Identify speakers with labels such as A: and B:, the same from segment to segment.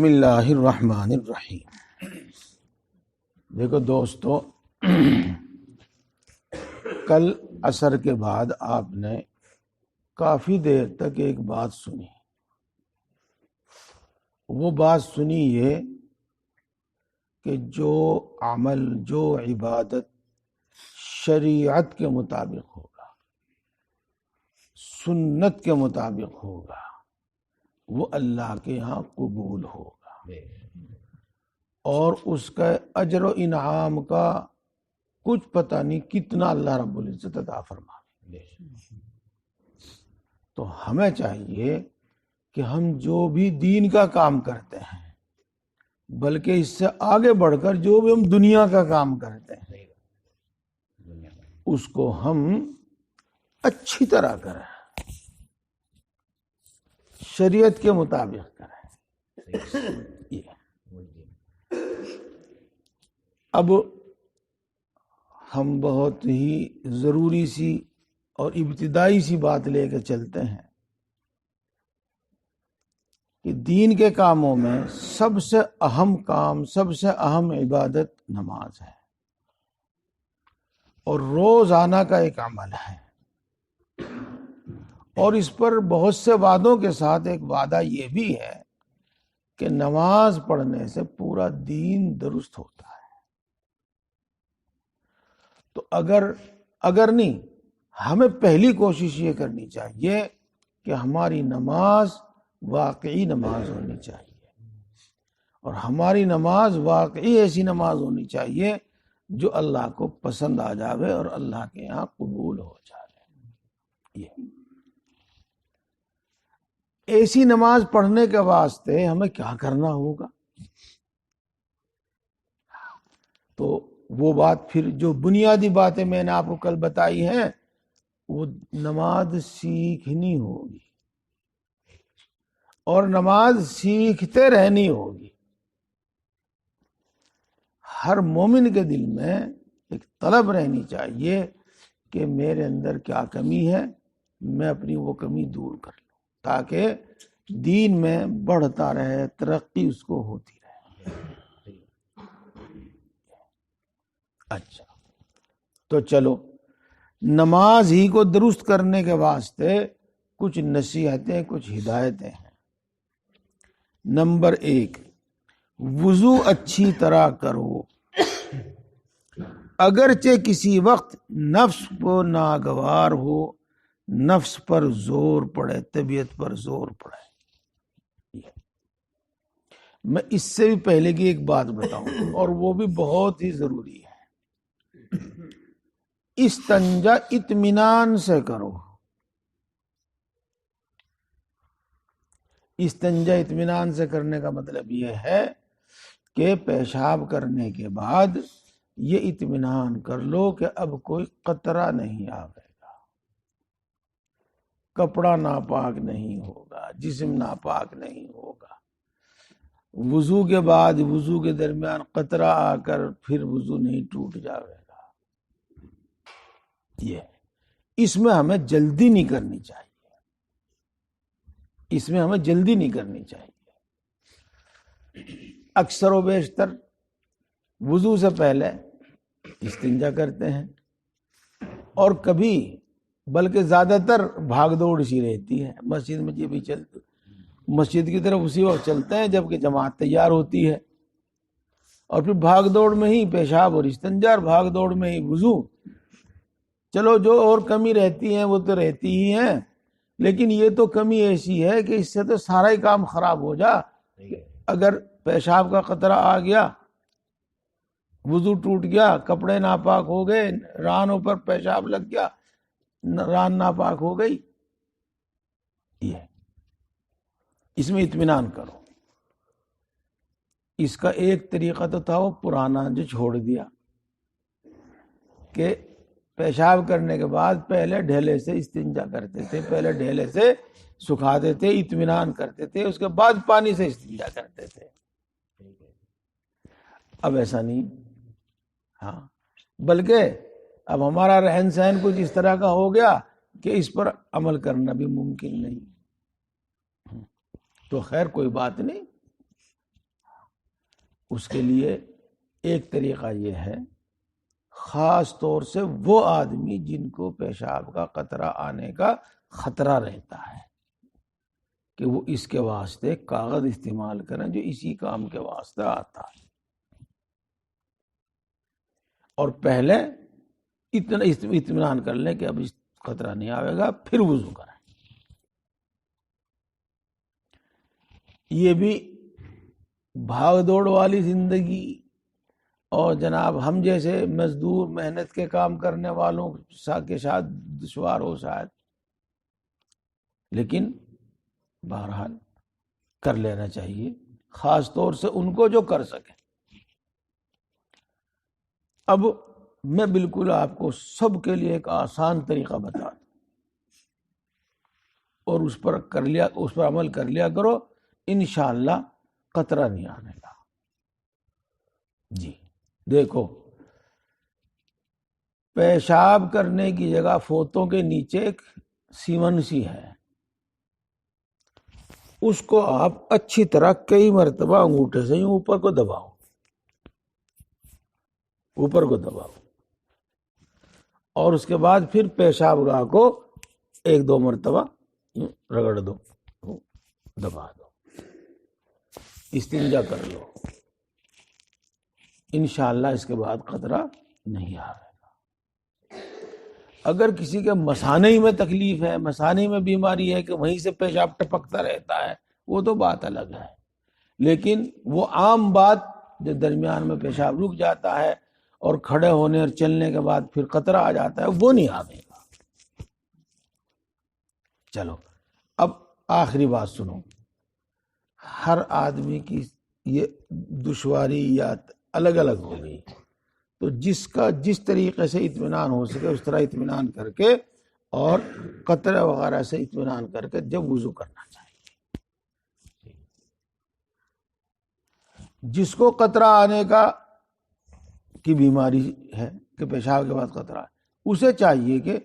A: بسم اللہ الرحمن الرحیم۔ دیکھو دوستو، کل عصر کے بعد آپ نے کافی دیر تک ایک بات سنی۔ وہ بات سنی یہ کہ جو عمل، جو عبادت شریعت کے مطابق ہوگا، سنت کے مطابق ہوگا، وہ اللہ کے ہاں قبول ہوگا، اور اس کا اجر و انعام کا کچھ پتہ نہیں کتنا اللہ رب العزت عطا فرمائے۔ تو ہمیں چاہیے کہ ہم جو بھی دین کا کام کرتے ہیں، بلکہ اس سے آگے بڑھ کر جو بھی ہم دنیا کا کام کرتے ہیں، اس کو ہم اچھی طرح کریں، شریعت کے مطابق کریں۔ اب ہم بہت ہی ضروری سی اور ابتدائی سی بات لے کے چلتے ہیں کہ دین کے کاموں میں سب سے اہم کام، سب سے اہم عبادت نماز ہے، اور روزانہ کا ایک عمل ہے، اور اس پر بہت سے وعدوں کے ساتھ ایک وعدہ یہ بھی ہے کہ نماز پڑھنے سے پورا دین درست ہوتا ہے۔ تو اگر نہیں، ہمیں پہلی کوشش یہ کرنی چاہیے کہ ہماری نماز واقعی نماز ہونی چاہیے، اور ہماری نماز واقعی ایسی نماز ہونی چاہیے جو اللہ کو پسند آ جاوے اور اللہ کے یہاں قبول ہو جائے۔ ایسی نماز پڑھنے کے واسطے ہمیں کیا کرنا ہوگا؟ تو وہ بات پھر جو بنیادی باتیں میں نے آپ کو کل بتائی ہیں، وہ نماز سیکھنی ہوگی، اور نماز سیکھتے رہنی ہوگی۔ ہر مومن کے دل میں ایک طلب رہنی چاہیے کہ میرے اندر کیا کمی ہے، میں اپنی وہ کمی دور کر لوں، تاکہ دین میں بڑھتا رہے، ترقی اس کو ہوتی رہے۔ اچھا، تو چلو نماز ہی کو درست کرنے کے واسطے کچھ نصیحتیں، کچھ ہدایتیں ہیں۔ نمبر 1، وضو اچھی طرح کرو، اگرچہ کسی وقت نفس کو ناگوار ہو، نفس پر زور پڑے، طبیعت پر زور پڑے۔ میں اس سے بھی پہلے کی ایک بات بتاؤں، اور وہ بھی بہت ہی ضروری ہے۔ استنجا اطمینان سے کرو۔ استنجا اطمینان سے کرنے کا مطلب یہ ہے کہ پیشاب کرنے کے بعد یہ اطمینان کر لو کہ اب کوئی قطرہ نہیں آئے گا، کپڑا ناپاک نہیں ہوگا، جسم ناپاک نہیں ہوگا۔ وضو کے بعد، وضو کے درمیان قطرہ آ کر پھر وضو نہیں ٹوٹ جائے گا۔ یہ اس میں ہمیں جلدی نہیں کرنی چاہیے، اس میں ہمیں جلدی نہیں کرنی چاہیے۔ اکثر و بیشتر وضو سے پہلے استنجا کرتے ہیں، اور کبھی بلکہ زیادہ تر بھاگ دوڑ سی رہتی ہے، مسجد میں یہ بھی چلتی، مسجد کی طرف اسی وقت چلتے ہیں جبکہ جماعت تیار ہوتی ہے، اور پھر بھاگ دوڑ میں ہی پیشاب اور استنجا، اور بھاگ دوڑ میں ہی وضو۔ چلو جو اور کمی رہتی ہیں وہ تو رہتی ہی ہیں، لیکن یہ تو کمی ایسی ہے کہ اس سے تو سارا ہی کام خراب ہو جا۔ اگر پیشاب کا قطرہ آ گیا، وضو ٹوٹ گیا، کپڑے ناپاک ہو گئے، رانوں پر پیشاب لگ گیا، ران ناپاک ہو گئی۔ یہ اس میں اطمینان کرو۔ اس کا ایک طریقہ تو تھا وہ پرانا جو چھوڑ دیا، کہ پیشاب کرنے کے بعد پہلے ڈھیلے سے استنجا کرتے تھے، پہلے ڈھیلے سے سکھاتے تھے، اطمینان کرتے تھے، اس کے بعد پانی سے استنجا کرتے تھے۔ اب ایسا نہیں، ہاں، بلکہ اب ہمارا رہن سہن کچھ اس طرح کا ہو گیا کہ اس پر عمل کرنا بھی ممکن نہیں۔ تو خیر کوئی بات نہیں، اس کے لیے ایک طریقہ یہ ہے، خاص طور سے وہ آدمی جن کو پیشاب کا قطرہ آنے کا خطرہ رہتا ہے کہ وہ اس کے واسطے کاغذ استعمال کریں جو اسی کام کے واسطے آتا ہے، اور پہلے اتنا اطمینان کر لیں کہ اب اس خطرہ نہیں آئے گا، پھر وضو کریں۔ یہ بھی بھاگ دوڑ والی زندگی اور جناب ہم جیسے مزدور محنت کے کام کرنے والوں کے ساتھ دشوار ہو شاید، لیکن بہرحال کر لینا چاہیے، خاص طور سے ان کو جو کر سکے۔ اب میں بالکل آپ کو سب کے لیے ایک آسان طریقہ بتا دوں، اور اس پر عمل کر لیا کرو، انشاءاللہ قطرہ نہیں آنے گا۔ جی دیکھو، پیشاب کرنے کی جگہ فوتوں کے نیچے ایک سیون سی ہے، اس کو آپ اچھی طرح کئی مرتبہ انگوٹھے سے یوں اوپر کو دباؤ، اوپر کو دباؤ، اور اس کے بعد پھر پیشاب گاہ کو ایک دو مرتبہ رگڑ دو، دبا دو، استنجا کر لو، انشاءاللہ اس کے بعد قطرہ نہیں آئے گا۔ اگر کسی کے مثانہ میں تکلیف ہے، مثانہ میں بیماری ہے کہ وہیں سے پیشاب ٹپکتا رہتا ہے، وہ تو بات الگ ہے، لیکن وہ عام بات جو درمیان میں پیشاب رک جاتا ہے اور کھڑے ہونے اور چلنے کے بعد پھر قطرہ آ جاتا ہے، وہ نہیں آئے گا۔ چلو اب آخری بات سنو، ہر آدمی کی یہ دشواری یا الگ الگ ہوگی، تو جس کا جس طریقے سے اطمینان ہو سکے اس طرح اطمینان کر کے اور قطرہ وغیرہ سے اطمینان کر کے جب وضو کرنا چاہیے۔ جس کو قطرہ آنے کی بیماری ہے کہ پیشاب کے بعد قطرہ ہے، اسے چاہیے کہ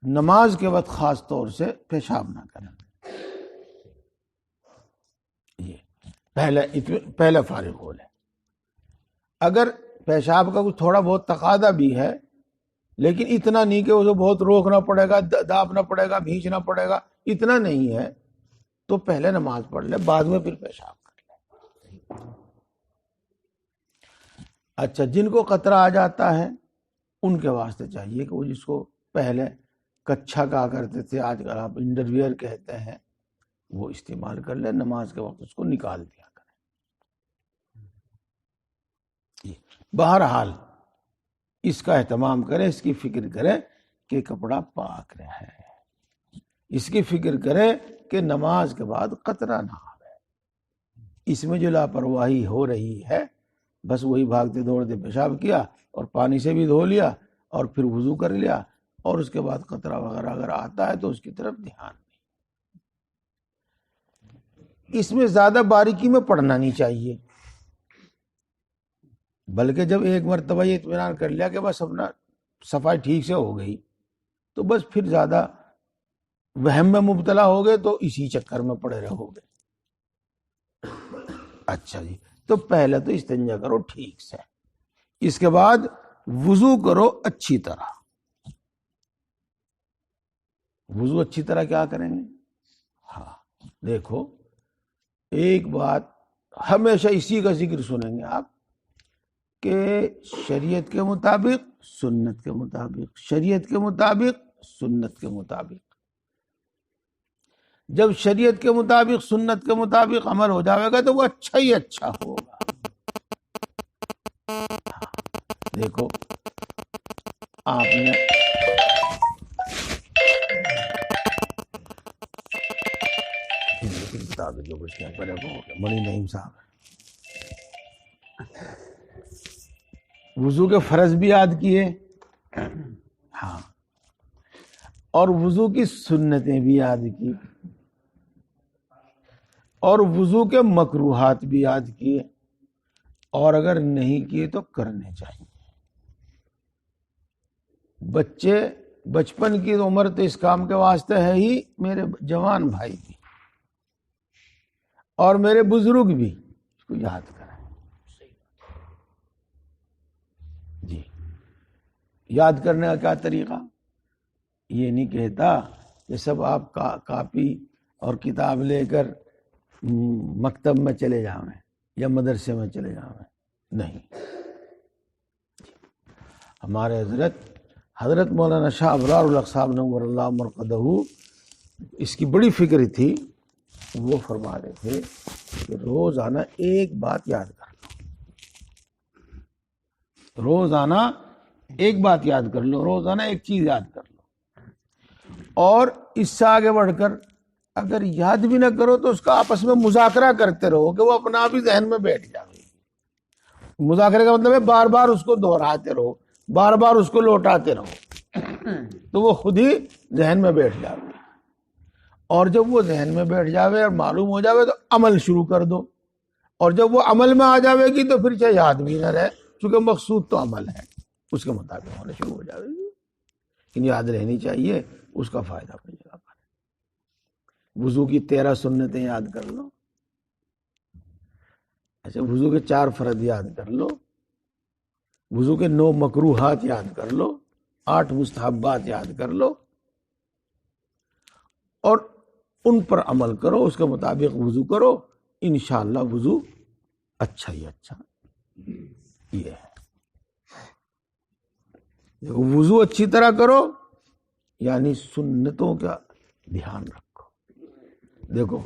A: نماز کے وقت خاص طور سے پیشاب نہ کریں۔ یہ پہلے فارغ ہو لیں۔ اگر پیشاب کا کچھ تھوڑا بہت تقاضا بھی ہے، لیکن اتنا نہیں کہ اسے بہت روکنا پڑے گا، دابنا پڑے گا، بھینچنا پڑے گا، اتنا نہیں ہے، تو پہلے نماز پڑھ لے، بعد میں پھر پیشاب کر لے۔ اچھا، جن کو قطرہ آ جاتا ہے ان کے واسطے چاہیے کہ وہ جس کو پہلے کچھا کہا کرتے تھے، آج کل آپ انڈرویئر کہتے ہیں، وہ استعمال کر لیں، نماز کے وقت اس کو نکال دیا کریں۔ بہرحال اس کا اہتمام کریں، اس کی فکر کریں کہ کپڑا پاک رہے، اس کی فکر کریں کہ نماز کے بعد قطرہ نہ آئے۔ اس میں جو لاپرواہی ہو رہی ہے، بس وہی بھاگتے دوڑتے پیشاب کیا اور پانی سے بھی دھو لیا اور پھر وضو کر لیا، اور اس کے بعد قطرہ وغیرہ اگر آتا ہے تو اس کی طرف دھیان نہیں۔ اس میں زیادہ باریکی میں پڑھنا نہیں چاہیے، بلکہ جب ایک مرتبہ یہ اطمینان کر لیا کہ بس اپنا صفائی ٹھیک سے ہو گئی، تو بس پھر زیادہ وہم میں مبتلا ہو گئے تو اسی چکر میں پڑے رہو گے۔ اچھا جی، تو پہلے تو استنجا کرو ٹھیک سے، اس کے بعد وضو کرو اچھی طرح۔ وضو اچھی طرح کیا کریں گے؟ ہاں دیکھو، ایک بات ہمیشہ اسی کا ذکر سنیں گے آپ کہ شریعت کے مطابق، سنت کے مطابق، شریعت کے مطابق، سنت کے مطابق۔ جب شریعت کے مطابق، سنت کے مطابق عمل ہو جائے گا تو وہ اچھا ہی اچھا ہوگا۔ دیکھو آپ نے جو کچھ کیا کرے وہ منی نعیم صاحب وضو کے فرض بھی یاد کیے، ہاں، اور وضو کی سنتیں بھی یاد کی، اور وضو کے مکروہات بھی یاد کیے، اور اگر نہیں کیے تو کرنے چاہیے۔ بچپن کی عمر تو اس کام کے واسطے ہے ہی، میرے جوان بھائی بھی اور میرے بزرگ بھی اس کو یاد کریں۔ جی یاد کرنے کا کیا طریقہ؟ یہ نہیں کہتا کہ سب آپ کاپی اور کتاب لے کر مکتب میں چلے جاؤں یا مدرسے میں چلے جاؤں، نہیں. ہمارے حضرت مولانا شاہ ابرار الحق صاحب نور اللہ مرقدہ اس کی بڑی فکر تھی. وہ فرما رہے تھے کہ روزانہ ایک بات یاد کر لو، روزانہ ایک بات یاد کر لو، روزانہ ایک چیز یاد کر لو، اور اس سے آگے بڑھ کر اگر یاد بھی نہ کرو تو اس کا آپس میں مذاکرہ کرتے رہو کہ وہ اپنا آپ ہی ذہن میں بیٹھ جائے. مذاکرے کا مطلب ہے بار بار اس کو دہراتے رہو، بار بار اس کو لوٹاتے رہو، تو وہ خود ہی ذہن میں بیٹھ جائے. اور جب وہ ذہن میں بیٹھ جاوے اور معلوم ہو جاوے تو عمل شروع کر دو. اور جب وہ عمل میں آ جاوے گی تو پھر چاہے یاد بھی نہ رہے، چونکہ مقصود تو عمل ہے، اس کے مطابق ہونا شروع ہو جاوے گی. لیکن یاد رہنی چاہیے، اس کا فائدہ ملے گا. وضو کی 13 سنتیں یاد کر لو. اچھا وضو کے 4 فرض یاد کر لو، وضو کے 9 مکروہات یاد کر لو، 8 مستحبات یاد کر لو، اور ان پر عمل کرو، اس کے مطابق وضو کرو. انشاءاللہ وضو اچھا ہی اچھا یہ ہے. وضو اچھی طرح کرو یعنی سنتوں کا دھیان رکھو. دیکھو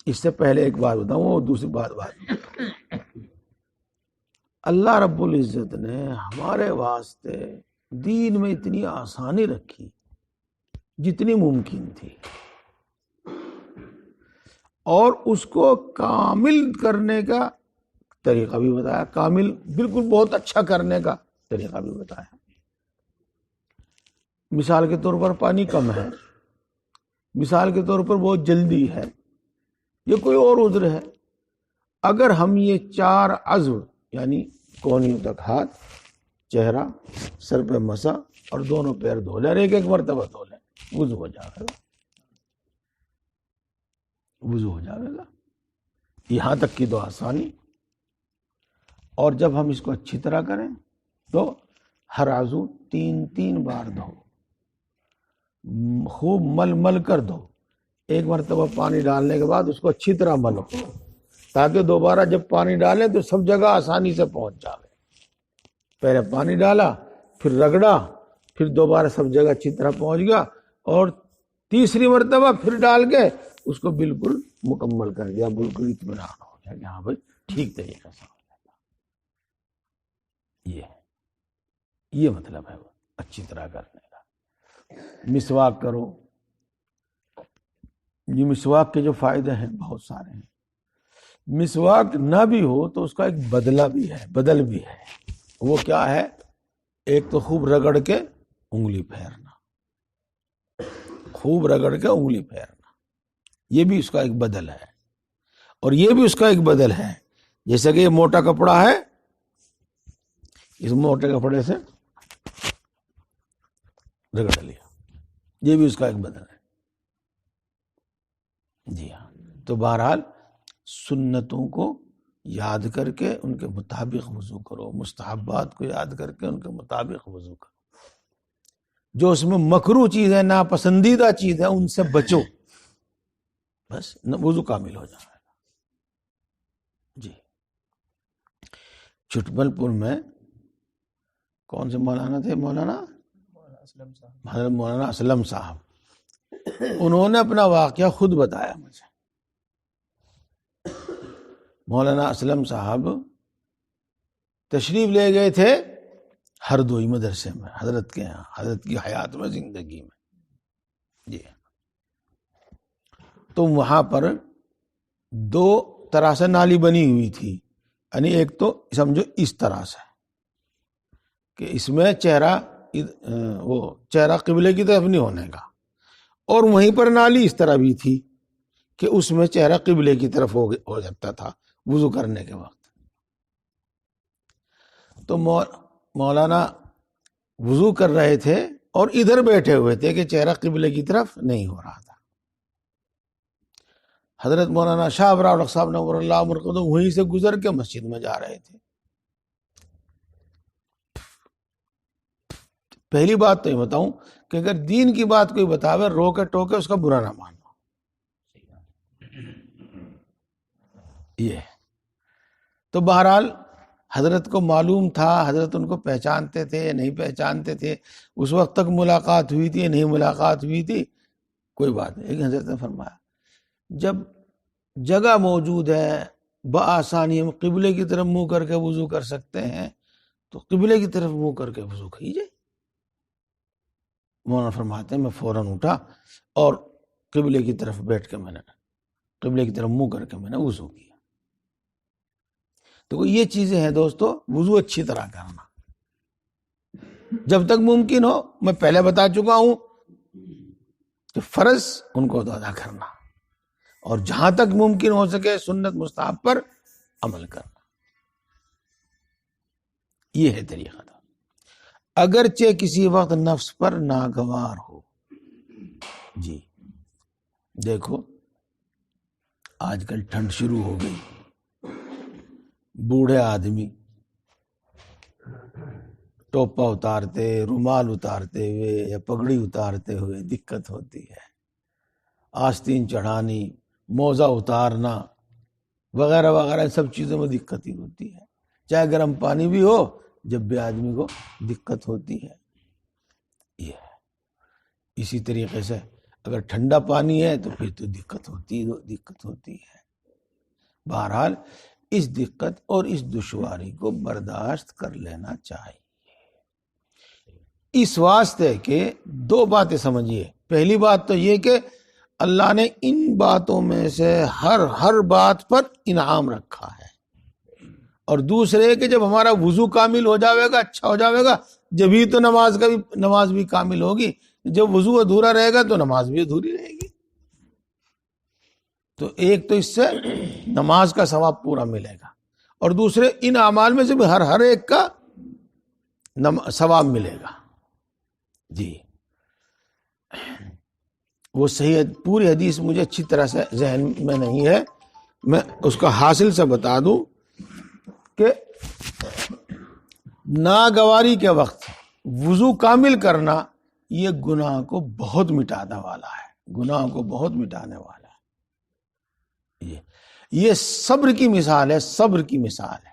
A: اس سے پہلے ایک بات بتاؤں، وہ دوسری بات اللہ رب العزت نے ہمارے واسطے دین میں اتنی آسانی رکھی جتنی ممکن تھی، اور اس کو کامل کرنے کا طریقہ بھی بتایا، کامل بالکل بہت اچھا کرنے کا طریقہ بھی بتایا. مثال کے طور پر پانی کم ہے، مثال کے طور پر بہت جلدی ہے، یہ کوئی اور عذر ہے. اگر ہم یہ 4 عضو یعنی کونیوں تک ہاتھ، چہرہ، سر پہ مسا اور دونوں پیر دھو لیں، ایک مرتبہ دھو لیں، وضو ہو جائے گا. وضو ہو جائے گا. یہاں تک کی تو آسانی. اور جب ہم اس کو اچھی طرح کریں تو ہر عضو 3 بار دھو، خوب مل کر دھو. ایک مرتبہ پانی ڈالنے کے بعد اس کو اچھی طرح ملو، تاکہ دوبارہ جب پانی ڈالیں تو سب جگہ آسانی سے پہنچ جائے. پہلے پانی ڈالا، پھر رگڑا، پھر دوبارہ سب جگہ اچھی طرح پہنچ گیا، اور تیسری مرتبہ پھر ڈال کے اس کو بالکل مکمل کر دیا، بالکل اطمینان ہو گیا کہ ہاں بھائی ٹھیک طریقے سے ہو جائے. یہ مطلب ہے اچھی طرح کرنے کا. مسواک کرو. یہ مسواک کے جو فائدے ہیں بہت سارے ہیں. مسواک نہ بھی ہو تو اس کا ایک بدلہ بھی ہے، بدل بھی ہے. وہ کیا ہے؟ ایک تو خوب رگڑ کے انگلی پھیرنا، خوب رگڑ کے انگلی پھیرنا، یہ بھی اس کا ایک بدل ہے. اور یہ بھی اس کا ایک بدل ہے، جیسے کہ یہ موٹا کپڑا ہے، اس موٹے کپڑے سے رگڑ لیا، یہ بھی اس کا ایک بدل ہے. جی ہاں. تو بہرحال سنتوں کو یاد کر کے ان کے مطابق وضو کرو، مستحبات کو یاد کر کے ان کے مطابق وضو کرو. جو اس میں مکروہ چیز ہے، ناپسندیدہ چیز ہے، ان سے بچو، بس وضو کامل ہو جائے گا. جی چھٹمل پور میں کون سے مولانا تھے؟ مولانا حضرت مولانا اسلم صاحب. انہوں نے اپنا واقعہ خود بتایا مجھے. مولانا اسلم صاحب تشریف لے گئے تھے ہردوئی مدرسے میں، حضرت کے یہاں، حضرت کی حیات میں، زندگی میں. جی تو وہاں پر 2 طرح سے نالی بنی ہوئی تھی. یعنی ایک تو سمجھو اس طرح سے کہ اس میں چہرہ قبلے کی طرف نہیں ہونے کا، اور وہیں پر نالی اس طرح بھی تھی کہ اس میں چہرہ قبلے کی طرف ہو جاتا تھا وضو کرنے کے وقت. تو مولانا وضو کر رہے تھے اور ادھر بیٹھے ہوئے تھے کہ چہرہ قبلے کی طرف نہیں ہو رہا تھا. حضرت مولانا شاہ ابرار صاحب نور اللہ مرقدہ وہیں سے گزر کے مسجد میں جا رہے تھے. پہلی بات تو یہ بتاؤں کہ اگر دین کی بات کوئی بتاوے روکے ٹوکے اس کا برا نہ مانو. یہ تو بہرحال حضرت کو معلوم تھا، حضرت ان کو پہچانتے تھے یا نہیں پہچانتے تھے، اس وقت تک ملاقات ہوئی تھی یا نہیں ملاقات ہوئی تھی، کوئی بات نہیں. لیکن حضرت نے فرمایا جب جگہ موجود ہے بآسانی ہم قبلے کی طرف منہ کر کے وضو کر سکتے ہیں تو قبلے کی طرف منہ کر کے وضو کیجیے. مولانا فرماتے ہیں میں فوراً اٹھا اور قبلے کی طرف بیٹھ کے میں نے قبلے کی طرف منہ کر کے میں نے وضو کیا. تو یہ چیزیں ہیں دوستو، وضو اچھی طرح کرنا جب تک ممکن ہو. میں پہلے بتا چکا ہوں کہ فرض ان کو ادا کرنا اور جہاں تک ممکن ہو سکے سنت مستحب پر عمل کرنا، یہ ہے طریقہ تھا. اگرچہ کسی وقت نفس پر ناگوار ہو. جی دیکھو آج کل ٹھنڈ شروع ہو گئی، بوڑھے آدمی ٹوپا اتارتے، رومال اتارتے ہوئے یا پگڑی اتارتے ہوئے دقت ہوتی ہے. آستین چڑھانی، موزہ اتارنا وغیرہ وغیرہ سب چیزوں میں دقت ہی ہوتی ہے. چاہے گرم پانی بھی ہو جب بھی آدمی کو دقت ہوتی ہے. یہ ہے. اسی طریقے سے اگر ٹھنڈا پانی ہے تو پھر تو دقت ہوتی ہے. بہرحال اس دقت اور اس دشواری کو برداشت کر لینا چاہیے. اس واسطے کہ دو باتیں سمجھیے. پہلی بات تو یہ کہ اللہ نے ان باتوں میں سے ہر بات پر انعام رکھا ہے، اور دوسرے کہ جب ہمارا وضو کامل ہو جاوے گا، اچھا ہو جاوے گا، جبھی تو نماز بھی کامل ہوگی. جب وضو ادھورا رہے گا تو نماز بھی ادھوری رہے گی. تو ایک تو اس سے نماز کا ثواب پورا ملے گا، اور دوسرے ان اعمال میں سے بھی ہر ایک کا ثواب ملے گا. جی وہ صحیح پوری حدیث مجھے اچھی طرح سے ذہن میں نہیں ہے، میں اس کا حاصل سے بتا دوں کہ ناگواری کے وقت وضو کامل کرنا یہ گناہ کو بہت مٹانے والا ہے، گناہ کو بہت مٹانے والا ہے. یہ صبر کی مثال ہے، صبر کی مثال ہے،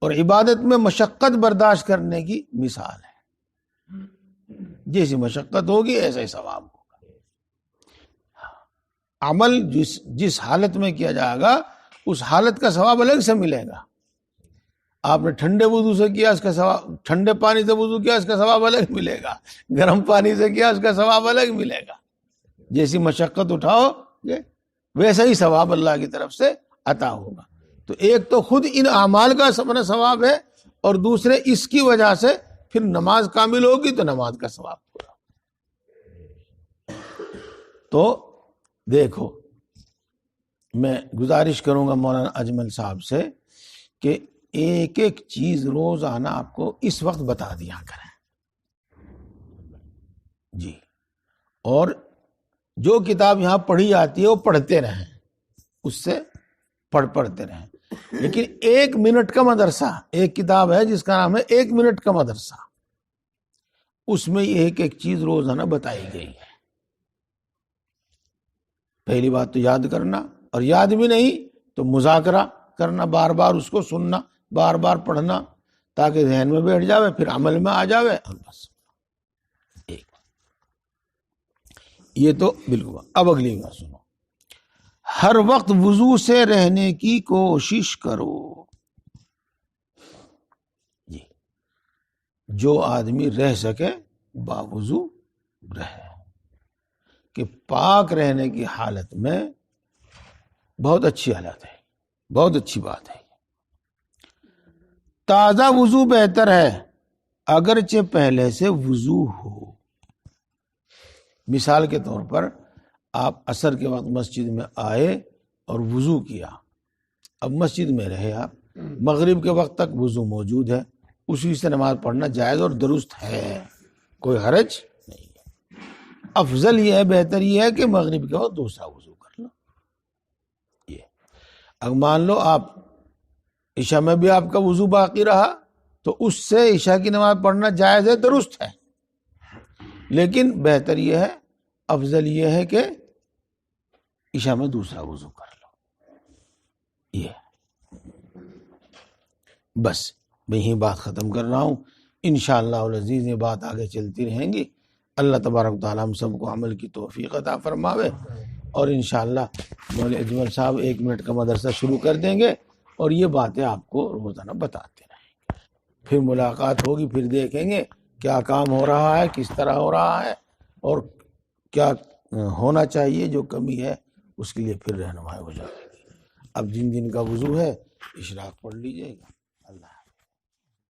A: اور عبادت میں مشقت برداشت کرنے کی مثال ہے. جیسی مشقت ہوگی ایسا ہی ثواب ہوگا. عمل جس حالت میں کیا جائے گا اس حالت کا ثواب الگ سے ملے گا. آپ نے ٹھنڈے وضو سے کیا اس کا ثواب، ٹھنڈے پانی سے وضو کیا اس کا ثواب الگ ملے گا، گرم پانی سے کیا اس کا ثواب الگ ملے گا. جیسی مشقت اٹھاؤ ویسا ہی ثواب اللہ کی طرف سے عطا ہوگا. تو ایک تو خود ان اعمال کا اپنا ثواب ہے، اور دوسرے اس کی وجہ سے پھر نماز کامل ہوگی تو نماز کا ثواب ہوگا. تو دیکھو میں گزارش کروں گا مولانا اجمل صاحب سے کہ ایک ایک چیز روزانہ آپ کو اس وقت بتا دیا کریں. جی اور جو کتاب یہاں پڑھی جاتی ہے وہ پڑھتے رہیں، اس سے پڑھتے رہیں. لیکن 1 منٹ کا مدرسہ، ایک کتاب ہے جس کا نام ہے 1 منٹ کا مدرسہ، اس میں ایک ایک چیز روزانہ بتائی گئی ہے. پہلی بات تو یاد کرنا، اور یاد بھی نہیں تو مذاکرہ کرنا، بار بار اس کو سننا، بار بار پڑھنا تاکہ ذہن میں بیٹھ جاوے، پھر عمل میں آ جاوے، اور بس. ایک یہ تو بالکل. اب اگلی بات سنو، ہر وقت وضو سے رہنے کی کوشش کرو. جی جو آدمی رہ سکے باوضو رہے، کہ پاک رہنے کی حالت میں بہت اچھی حالت ہے، بہت اچھی بات ہے. تازہ وضو بہتر ہے اگرچہ پہلے سے وضو ہو. مثال کے طور پر آپ عصر کے وقت مسجد میں آئے اور وضو کیا، اب مسجد میں رہے آپ، مغرب کے وقت تک وضو موجود ہے، اسی سے نماز پڑھنا جائز اور درست ہے، کوئی حرج نہیں ہے. افضل یہ ہے، بہتر یہ ہے کہ مغرب کے وقت دوسرا وضو کر لو. یہ اگر مان لو آپ عشاء میں بھی آپ کا وضو باقی رہا تو اس سے عشاء کی نماز پڑھنا جائز ہے، درست ہے. لیکن بہتر یہ ہے، افضل یہ ہے کہ عشاء میں دوسرا وضو کر لو. یہ بس میں یہی بات ختم کر رہا ہوں. انشاءاللہ العزیز یہ بات آگے چلتی رہیں گی. اللہ تبارک تعالیٰ ہم سب کو عمل کی توفیق عطا فرماوے. اور انشاءاللہ مولوی اجمل صاحب 1 منٹ کا مدرسہ شروع کر دیں گے اور یہ باتیں آپ کو روزانہ بتاتے رہیں گے. پھر ملاقات ہوگی، پھر دیکھیں گے کیا کام ہو رہا ہے، کس طرح ہو رہا ہے، اور کیا ہونا چاہیے، جو کمی ہے اس کے لیے پھر رہنمائی ہو جائے گی. اب جن جن کا وضو ہے اشراق پڑھ لیجیے گا.